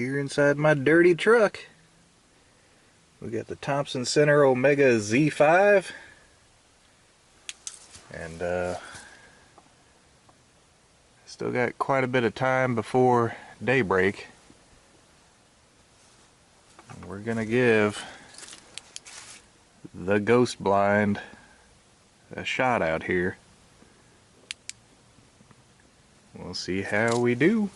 here inside my dirty truck. We got the Thompson Center Omega Z5, and still got quite a bit of time before daybreak. We're gonna give the GhostBlind a shot out here. We'll see how we do.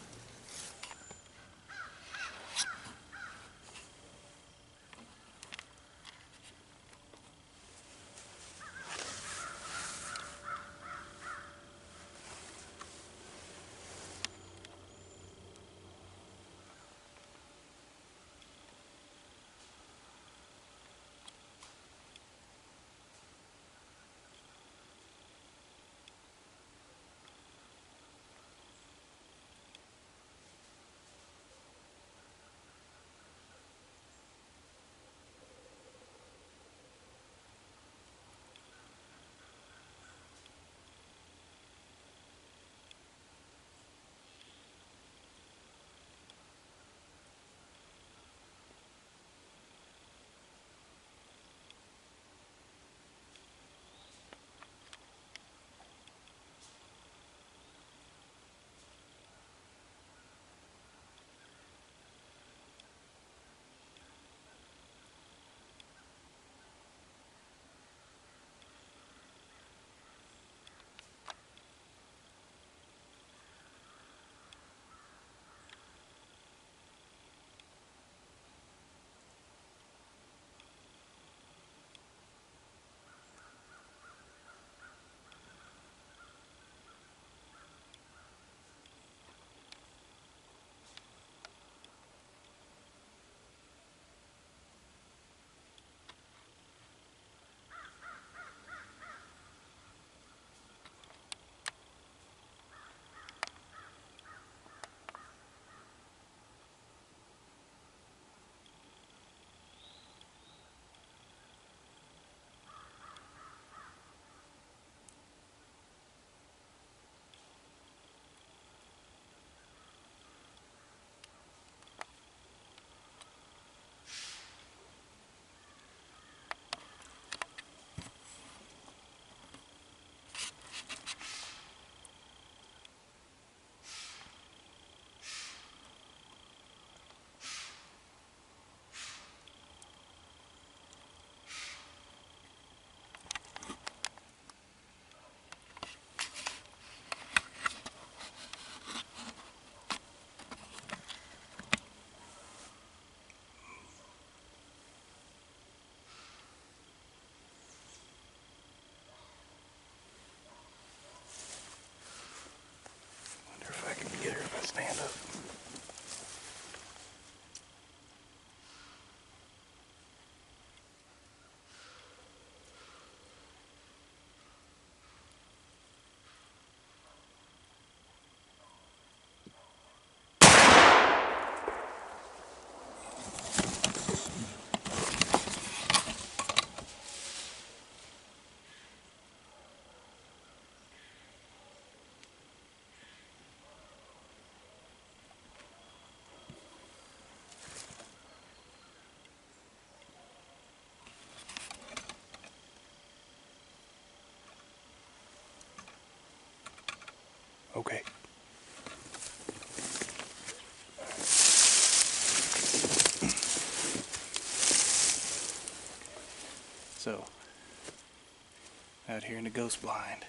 Stand up. Okay. So, out here in the GhostBlind,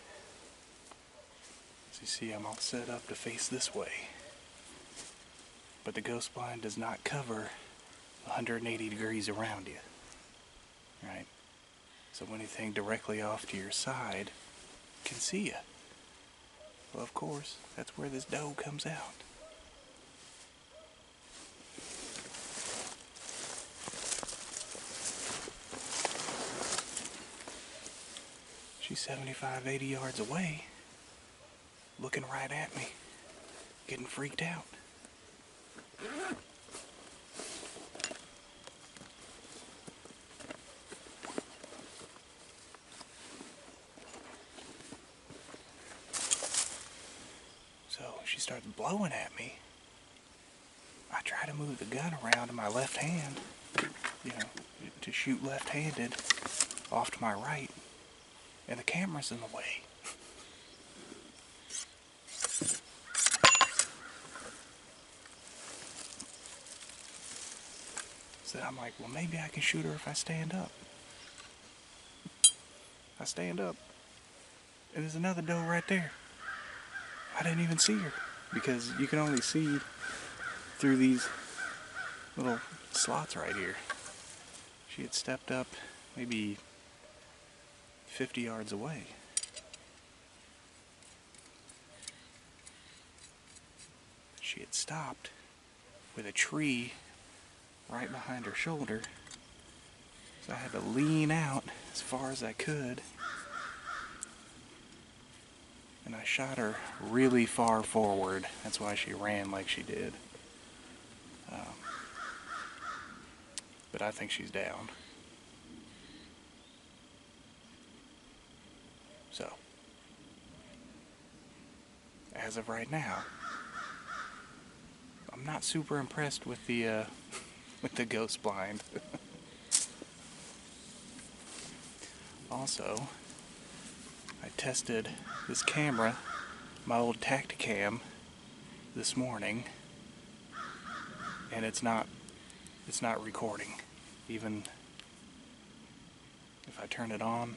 as you see, I'm all set up to face this way. But the GhostBlind does not cover 180 degrees around you. Right? So anything directly off to your side can see you. Well, of course, that's where this doe comes out. She's 75, 80 yards away, looking right at me, getting freaked out. So she starts blowing at me. I try to move the gun around in my left hand, you know, to shoot left-handed off to my right, and the camera's in the way. So I'm like, well, maybe I can shoot her if I stand up. I stand up, and there's another doe right there. I didn't even see her, because you can only see through these little slots right here. She had stepped up maybe 50 yards away. She had stopped with a tree right behind her shoulder, so I had to lean out as far as I could, and I shot her really far forward. That's why she ran like she did. But I think she's down. So, as of right now, I'm not super impressed with the GhostBlind. Also, I tested this camera, my old Tacticam, this morning, and it's not recording. Even if I turn it on,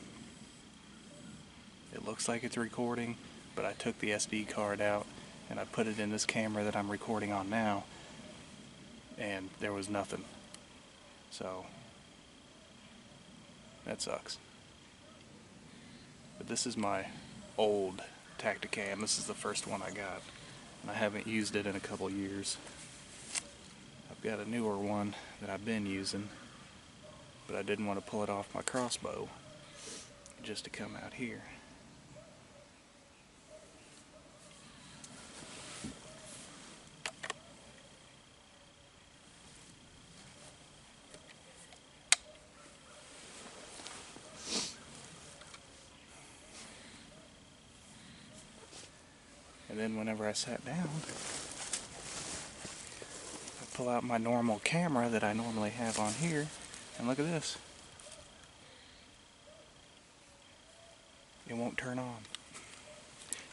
it looks like it's recording, but I took the SD card out and I put it in this camera that I'm recording on now, and there was nothing. So that sucks. But this is my old Tacticam. This is the first one I got, and I haven't used it in a couple years. I've got a newer one that I've been using, but I didn't want to pull it off my crossbow just to come out here. And then whenever I sat down, I pull out my normal camera that I normally have on here, and look at this. It won't turn on.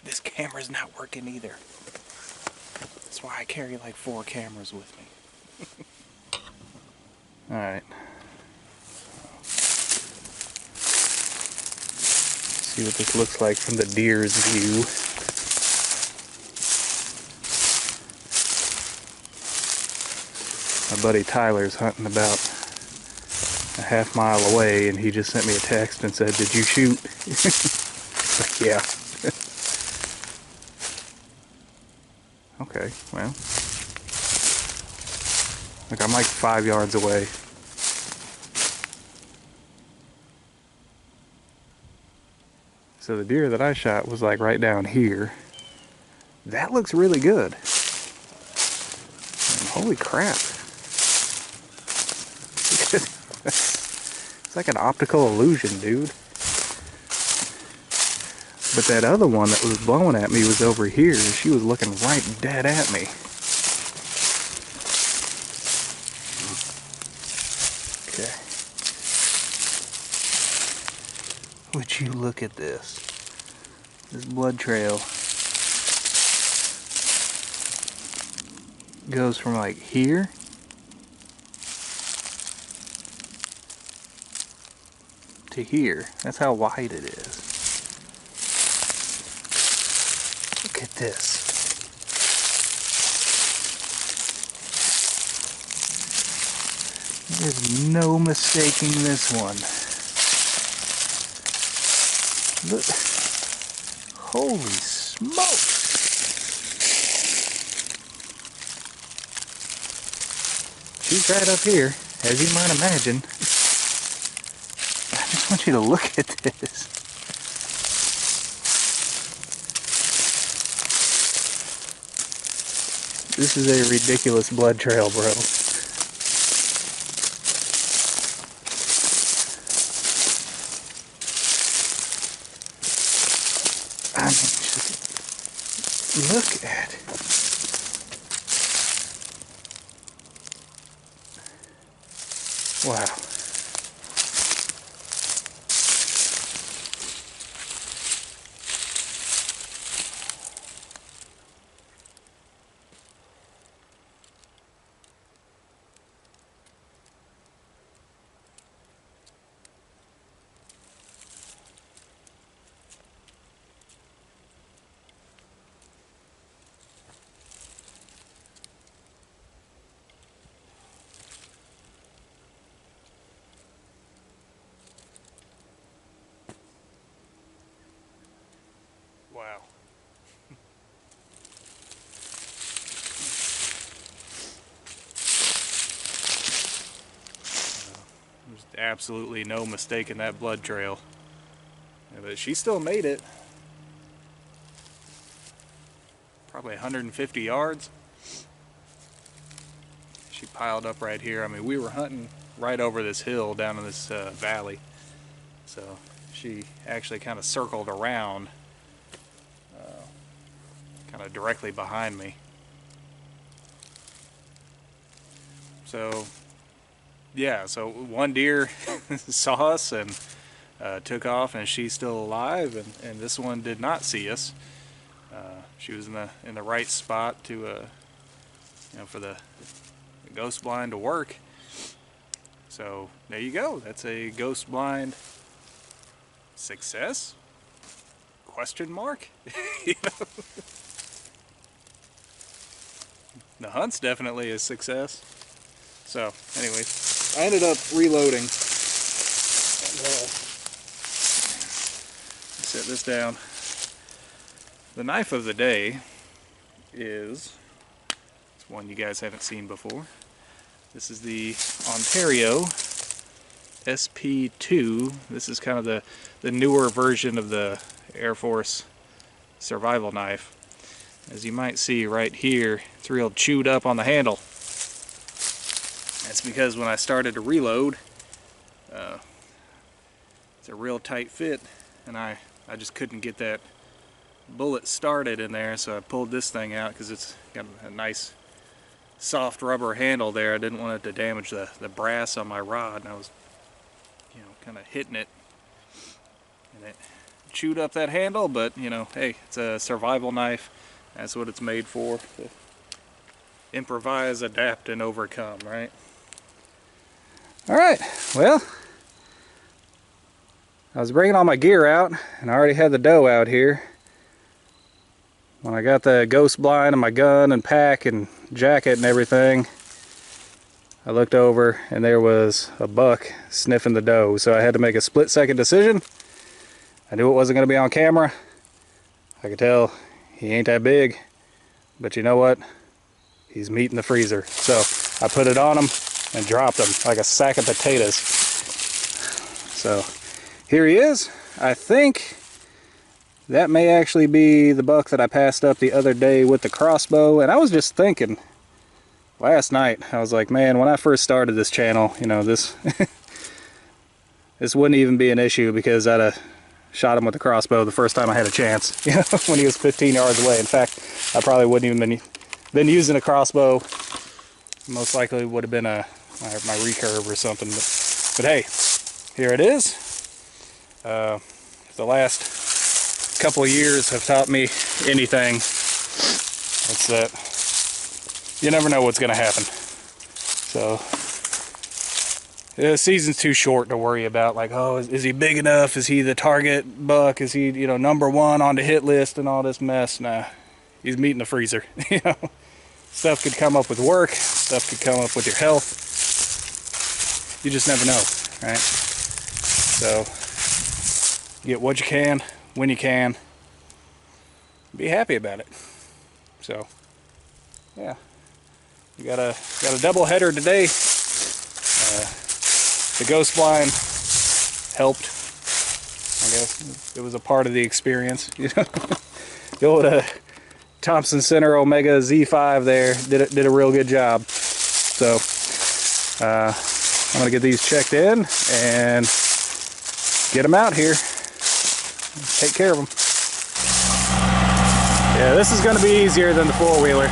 This camera's not working either. That's why I carry like 4 cameras with me. Alright. See what this looks like from the deer's view. My buddy Tyler's hunting about a half-mile away, and he just sent me a text and said, "Did you shoot?" Like, yeah. Okay, well. Look, I'm like 5 yards away. So the deer that I shot was like right down here. That looks really good. And holy crap. It's like an optical illusion, dude. But that other one that was blowing at me was over here. She was looking right dead at me. Okay. Would you look at this? This blood trail goes from like here to here. That's how wide it is. Look at this. There's no mistaking this one. Look. Holy smokes. She's right up here, as you might imagine. I just want you to look at this. This is a ridiculous blood trail, bro. I mean, just look at it. Wow. Wow. There's absolutely no mistaking that blood trail. Yeah, but she still made it. Probably 150 yards. She piled up right here. I mean, we were hunting right over this hill down in this valley. So she actually kind of circled around kind of directly behind me. So yeah, so one deer saw us and took off, and she's still alive, and this one did not see us. She was in the right spot to you know, for the GhostBlind to work. So there you go. That's a GhostBlind success? Question mark? You know? The hunt's definitely a success. So, anyways, I ended up reloading. And, set this down. The knife of the day is one you guys haven't seen before. This is the Ontario SP2. This is kind of the newer version of the Air Force survival knife. As you might see right here, it's real chewed up on the handle. That's because when I started to reload, it's a real tight fit, and I just couldn't get that bullet started in there, so I pulled this thing out because it's got a nice soft rubber handle there. I didn't want it to damage the brass on my rod, and I was, you know, kind of hitting it, and it chewed up that handle. But you know, hey, it's a survival knife. That's what it's made for, to improvise, adapt, and overcome, right? Alright, well, I was bringing all my gear out, and I already had the doe out here. When I got the GhostBlind and my gun and pack and jacket and everything, I looked over and there was a buck sniffing the doe, so I had to make a split-second decision. I knew it wasn't going to be on camera. I could tell he ain't that big, but you know what? He's meat in the freezer. So I put it on him and dropped him like a sack of potatoes. So here he is. I think that may actually be the buck that I passed up the other day with the crossbow. And I was just thinking last night, I was like, man, when I first started this channel, you know, this this wouldn't even be an issue because I'd have shot him with the crossbow the first time I had a chance, you know, when he was 15 yards away. In fact, I probably wouldn't even been using a crossbow. Most likely would have been my recurve or something. But hey, here it is. The last couple of years have taught me anything. It's that you never know what's going to happen. So the season's too short to worry about, like, oh, is he big enough? Is he the target buck? Is he, you know, #1 on the hit list and all this mess? Nah, he's meat in the freezer. You know, stuff could come up with work. Stuff could come up with your health. You just never know, right? So get what you can when you can. Be happy about it. So yeah, we got a double header today. The GhostBlind helped, I guess. It was a part of the experience, you know. The old Thompson Center Omega Z5 there did a real good job. So I'm gonna get these checked in and get them out here. Take care of them. Yeah, this is gonna be easier than the four-wheeler.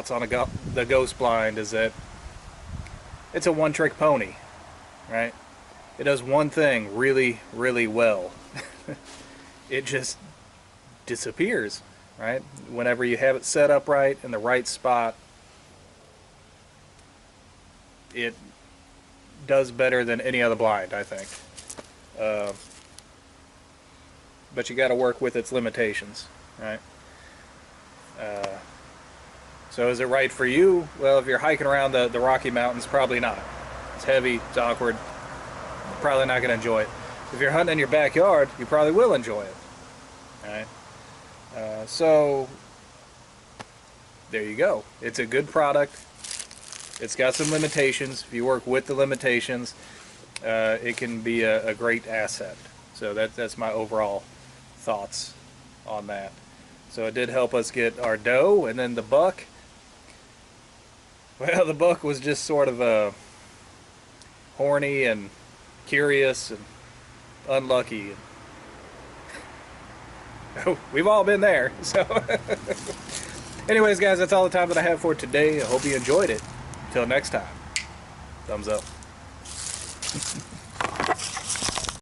thoughts on the GhostBlind is that it's a one-trick pony, right? It does one thing really, really well. It just disappears, right? Whenever you have it set up right in the right spot, it does better than any other blind, I think. But you got to work with its limitations, right? So is it right for you? Well, if you're hiking around the Rocky Mountains, probably not. It's heavy, it's awkward, you're probably not going to enjoy it. If you're hunting in your backyard, you probably will enjoy it. Right? So there you go. It's a good product. It's got some limitations. If you work with the limitations, it can be a great asset. So that's my overall thoughts on that. So it did help us get our doe, and then the buck. Well, the buck was just sort of horny and curious and unlucky. We've all been there. So anyways, guys, that's all the time that I have for today. I hope you enjoyed it. Until next time, thumbs up.